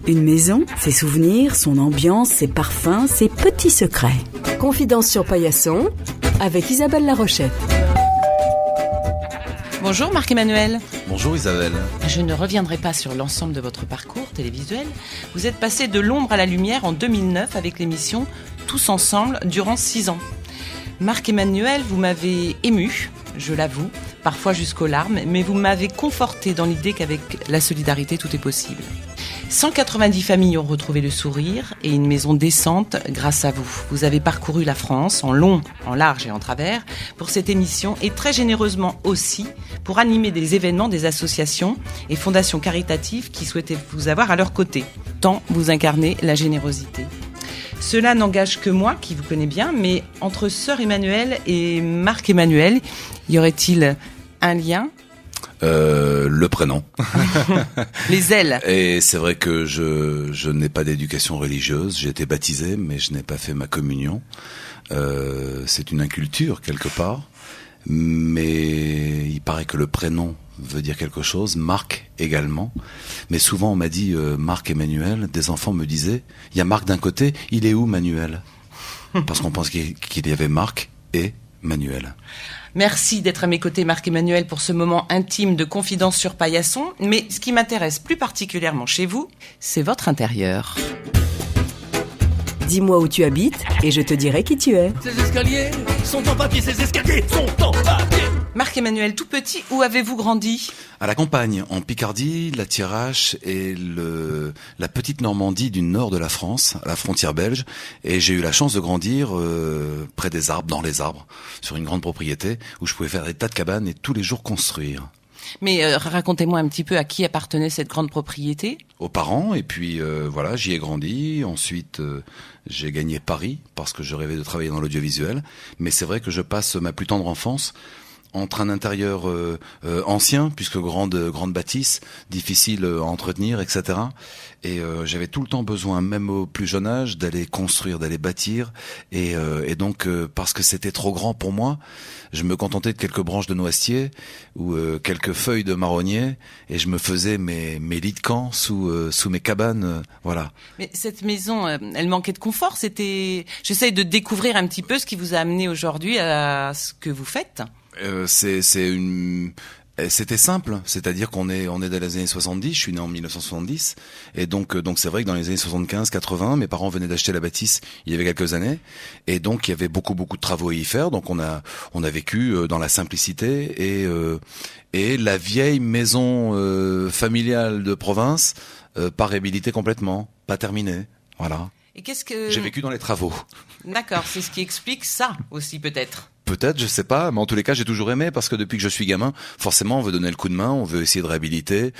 Une maison, ses souvenirs, son ambiance, ses parfums, ses petits secrets. Confidence sur Paillasson avec Isabelle Larochette. Bonjour Marc-Emmanuel. Bonjour Isabelle. Je ne reviendrai pas sur l'ensemble de votre parcours télévisuel. Vous êtes passé de l'ombre à la lumière en 2009 avec l'émission Tous ensemble durant 6 ans. Marc-Emmanuel, vous m'avez ému, je l'avoue, parfois jusqu'aux larmes, mais vous m'avez conforté dans l'idée qu'avec la solidarité, tout est possible. 190 familles ont retrouvé le sourire et une maison décente grâce à vous. Vous avez parcouru la France en long, en large et en travers pour cette émission et très généreusement aussi pour animer des événements des associations et fondations caritatives qui souhaitaient vous avoir à leur côté. Tant vous incarnez la générosité. Cela n'engage que moi, qui vous connais bien, mais entre Sœur Emmanuel et Marc-Emmanuel, y aurait-il un lien ? Le prénom. Les ailes. Et c'est vrai que je n'ai pas d'éducation religieuse. J'ai été baptisé, mais je n'ai pas fait ma communion. C'est une inculture quelque part. Mais il paraît que le prénom veut dire quelque chose. Marc également. Mais souvent on m'a dit Marc-Emmanuel. Des enfants me disaient, il y a Marc d'un côté, il est où Manuel ? Parce qu'on pense qu'il y avait Marc et Manuel. Merci d'être à mes côtés, Marc-Emmanuel, pour ce moment intime de confidence sur Paillasson. Mais ce qui m'intéresse plus particulièrement chez vous, c'est votre intérieur. Dis-moi où tu habites et je te dirai qui tu es. Ces escaliers sont en papier, ces escaliers sont en papier. Marc-Emmanuel, tout petit, où avez-vous grandi ? À la campagne, en Picardie, la Thiérache et la petite Normandie du nord de la France, à la frontière belge. Et j'ai eu la chance de grandir près des arbres, dans les arbres, sur une grande propriété où je pouvais faire des tas de cabanes et tous les jours construire. Mais racontez-moi un petit peu à qui appartenait cette grande propriété ? Aux parents, et puis voilà, j'y ai grandi. Ensuite, j'ai gagné Paris parce que je rêvais de travailler dans l'audiovisuel. Mais c'est vrai que je passe ma plus tendre enfance entre un intérieur ancien, puisque grande bâtisse, difficile à entretenir, etc. Et j'avais tout le temps besoin, même au plus jeune âge, d'aller construire, d'aller bâtir. Et donc, parce que c'était trop grand pour moi, je me contentais de quelques branches de noisetier ou quelques feuilles de marronnier, et je me faisais mes lits de camp sous mes cabanes, voilà. Mais cette maison, elle manquait de confort. J'essaye de découvrir un petit peu ce qui vous a amené aujourd'hui à ce que vous faites. C'était simple, c'est-à-dire qu'on est dans les années 70, je suis né en 1970, et donc c'est vrai que dans les années 75, 80, mes parents venaient d'acheter la bâtisse il y avait quelques années, et donc il y avait beaucoup de travaux à y faire, donc on a vécu dans la simplicité et la vieille maison familiale de province, pas réhabilitée complètement, pas terminée, voilà. Et qu'est-ce que... J'ai vécu dans les travaux. D'accord, c'est ce qui explique ça aussi peut-être. Peut-être, je sais pas, mais en tous les cas, j'ai toujours aimé parce que depuis que je suis gamin, forcément, on veut donner le coup de main, on veut essayer de réhabiliter,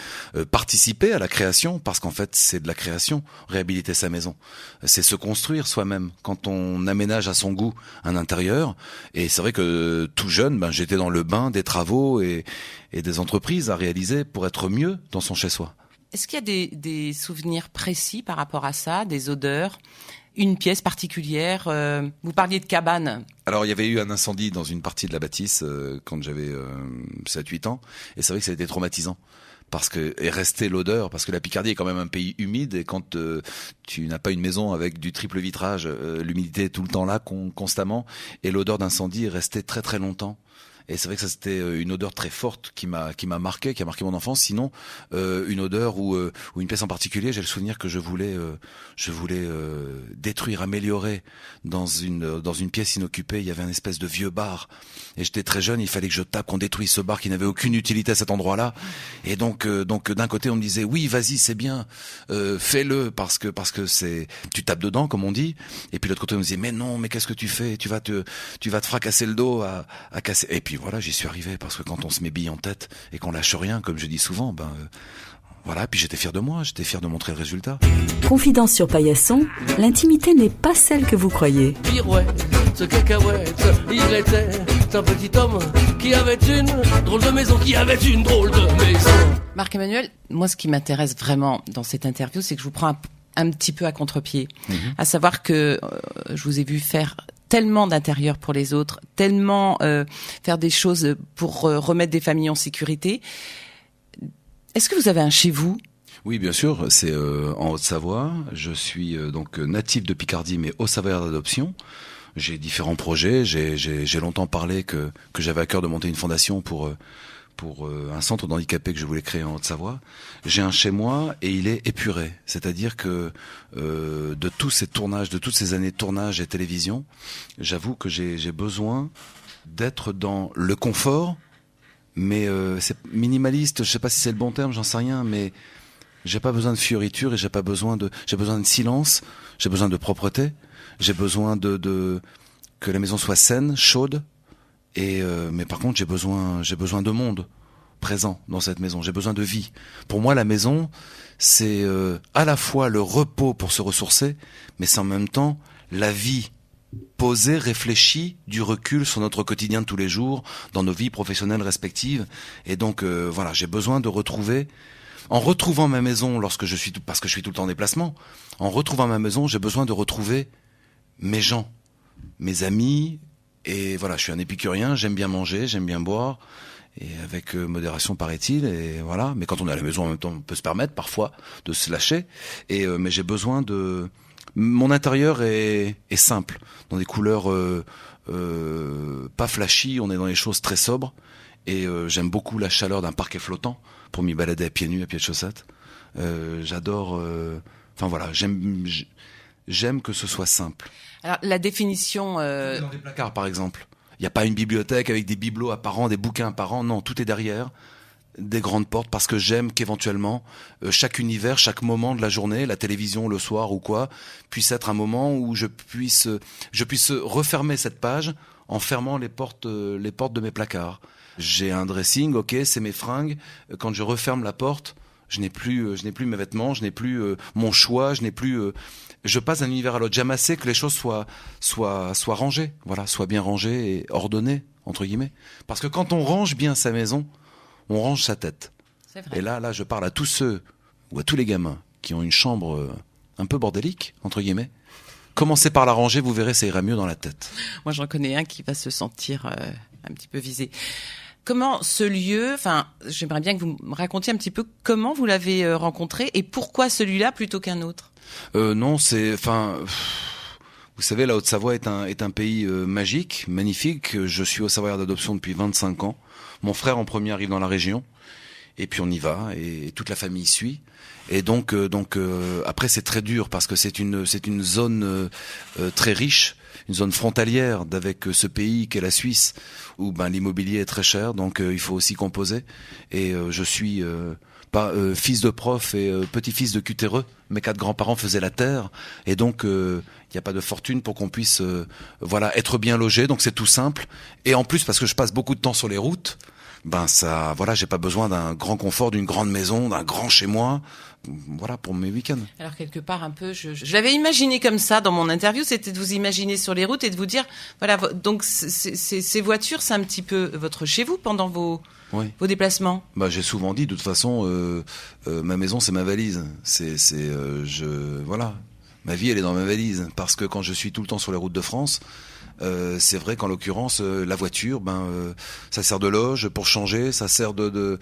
participer à la création, parce qu'en fait, c'est de la création, réhabiliter sa maison. C'est se construire soi-même quand on aménage à son goût un intérieur. Et c'est vrai que tout jeune, j'étais dans le bain des travaux et des entreprises à réaliser pour être mieux dans son chez-soi. Est-ce qu'il y a des souvenirs précis par rapport à ça, des odeurs ? Une pièce particulière, vous parliez de cabane. Alors il y avait eu un incendie dans une partie de la bâtisse quand j'avais 7-8 ans, et c'est vrai que ça a été traumatisant. Parce que est restée l'odeur, parce que la Picardie est quand même un pays humide, et quand tu n'as pas une maison avec du triple vitrage, l'humidité est tout le temps là, constamment, et l'odeur d'incendie est restée très très longtemps. Et c'est vrai que ça c'était une odeur très forte qui m'a marqué, qui a marqué mon enfance. Sinon, une odeur ou une pièce en particulier, j'ai le souvenir que je voulais détruire, améliorer dans une pièce inoccupée. Il y avait un espèce de vieux bar, et j'étais très jeune. Il fallait que je tape qu'on détruise ce bar qui n'avait aucune utilité à cet endroit-là. Et donc d'un côté on me disait oui, vas-y, c'est bien, fais-le parce que c'est tu tapes dedans comme on dit. Et puis l'autre côté on me disait mais non, mais qu'est-ce que tu fais ? Tu vas te fracasser le dos à casser. Et puis voilà, j'y suis arrivé parce que quand on se met bille en tête et qu'on lâche rien, comme je dis souvent, voilà, puis j'étais fier de moi, j'étais fier de montrer le résultat. Confidence sur Paillasson, l'intimité n'est pas celle que vous croyez. Pirouette, ce cacahuète, il était un petit homme qui avait une drôle de maison, Marc-Emmanuel, moi ce qui m'intéresse vraiment dans cette interview, c'est que je vous prends un petit peu à contre-pied. À savoir que je vous ai vu faire tellement d'intérieur pour les autres, tellement faire des choses pour remettre des familles en sécurité. Est-ce que vous avez un chez vous ? Oui, bien sûr, c'est en Haute-Savoie. Je suis donc natif de Picardie, mais haut-savoyard d'adoption. J'ai différents projets. J'ai longtemps parlé que j'avais à cœur de monter une fondation pour un centre d'handicapés que je voulais créer en Haute-Savoie. J'ai un chez moi et il est épuré. C'est-à-dire que de tous ces tournages, de toutes ces années de tournage et télévision, j'avoue que j'ai besoin d'être dans le confort, mais c'est minimaliste. Je sais pas si c'est le bon terme, j'en sais rien, mais j'ai pas besoin de fioritures et j'ai besoin de silence, j'ai besoin de propreté, j'ai besoin de que la maison soit saine, chaude. Mais par contre, j'ai besoin de monde présent dans cette maison. J'ai besoin de vie. Pour moi, la maison, c'est à la fois le repos pour se ressourcer, mais c'est en même temps la vie posée, réfléchie, du recul sur notre quotidien de tous les jours, dans nos vies professionnelles respectives. Et donc, voilà, j'ai besoin de retrouver, en retrouvant ma maison parce que je suis tout le temps en déplacement, en retrouvant ma maison, j'ai besoin de retrouver mes gens, mes amis. Et voilà, je suis un épicurien, j'aime bien manger, j'aime bien boire, et avec modération paraît-il, et voilà. Mais quand on est à la maison en même temps, on peut se permettre parfois de se lâcher. Mais j'ai besoin de... Mon intérieur est simple, dans des couleurs pas flashy, on est dans les choses très sobres. Et j'aime beaucoup la chaleur d'un parquet flottant pour m'y balader à pieds nus, à pieds de chaussettes. J'adore... Enfin voilà, j'aime que ce soit simple. Alors, la définition... Dans des placards, par exemple. Il n'y a pas une bibliothèque avec des bibelots apparents, des bouquins apparents. Non, tout est derrière des grandes portes parce que j'aime qu'éventuellement, chaque univers, chaque moment de la journée, la télévision, le soir ou quoi, puisse être un moment où je puisse refermer cette page en fermant les portes de mes placards. J'ai un dressing, ok, c'est mes fringues. Quand je referme la porte, je n'ai plus mes vêtements, je n'ai plus mon choix, je passe d'un univers à l'autre. J'aime assez que les choses soient rangées, voilà, soient bien rangées et ordonnées entre guillemets. Parce que quand on range bien sa maison, on range sa tête. C'est vrai. Et là, je parle à tous ceux ou à tous les gamins qui ont une chambre un peu bordélique entre guillemets. Commencez par la ranger, vous verrez, ça ira mieux dans la tête. Moi, j'en connais un qui va se sentir un petit peu visé. Comment ce lieu, enfin, j'aimerais bien que vous me racontiez un petit peu comment vous l'avez rencontré et pourquoi celui-là plutôt qu'un autre. Non, vous savez, la Haute-Savoie est un pays magique, magnifique. Je suis haut-savoyard d'adoption depuis 25 ans. Mon frère en premier arrive dans la région, et puis on y va, et toute la famille suit. Et donc après c'est très dur parce que c'est une zone très riche, une zone frontalière avec ce pays qu'est la Suisse où l'immobilier est très cher, donc il faut aussi composer. Et je suis fils de prof et petit-fils de cutéreux. Mes 4 grands-parents faisaient la terre, et donc il n'y a pas de fortune pour qu'on puisse être bien logé. Donc c'est tout simple. Et en plus parce que je passe beaucoup de temps sur les routes, j'ai pas besoin d'un grand confort, d'une grande maison, d'un grand chez moi. Voilà pour mes week-ends. Alors quelque part un peu, je l'avais imaginé comme ça dans mon interview, c'était de vous imaginer sur les routes et de vous dire, voilà, donc ces voitures, c'est un petit peu votre chez vous pendant vos déplacements. J'ai souvent dit, de toute façon, ma maison c'est ma valise. Ma vie elle est dans ma valise parce que quand je suis tout le temps sur les routes de France. C'est vrai qu'en l'occurrence la voiture ça sert de loge pour changer, ça sert de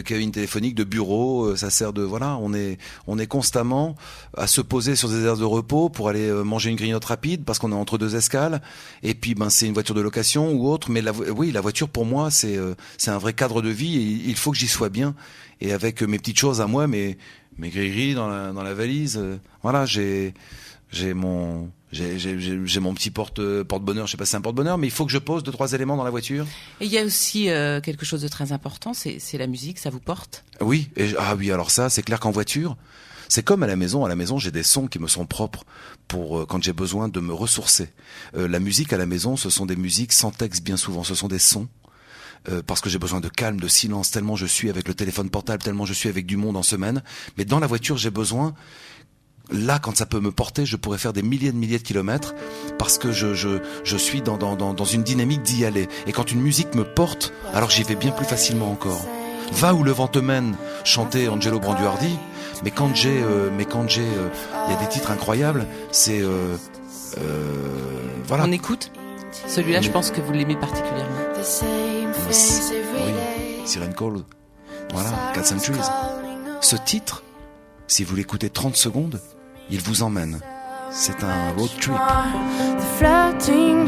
cabine téléphonique, de bureau, ça sert de on est constamment à se poser sur des aires de repos pour aller manger une grignote rapide parce qu'on est entre 2 escales, et puis c'est une voiture de location ou autre, mais la voiture pour moi c'est un vrai cadre de vie et il faut que j'y sois bien, et avec mes petites choses à moi, mes gris-gris dans la valise, j'ai mon petit porte-bonheur, je sais pas si c'est un porte-bonheur, mais il faut que je pose 2-3 éléments dans la voiture. Et il y a aussi quelque chose de très important, c'est la musique, ça vous porte ? Oui, alors ça, c'est clair qu'en voiture, c'est comme à la maison. À la maison, j'ai des sons qui me sont propres pour quand j'ai besoin de me ressourcer. La musique à la maison, ce sont des musiques sans texte bien souvent, ce sont des sons. Parce que j'ai besoin de calme, de silence, tellement je suis avec le téléphone portable, tellement je suis avec du monde en semaine. Mais dans la voiture, j'ai besoin... Là, quand ça peut me porter, je pourrais faire des milliers de kilomètres parce que je suis dans une dynamique d'y aller. Et quand une musique me porte, alors j'y vais bien plus facilement encore. Va où le vent te mène, chantait Angelo Branduardi. Mais quand il y a des titres incroyables, c'est voilà. On écoute. Celui-là, je pense que vous l'aimez particulièrement. Oui, Siren Call. Voilà, Cats and Trees. Ce titre, Si vous l'écoutez 30 secondes, il vous emmène. C'est un road trip. The floating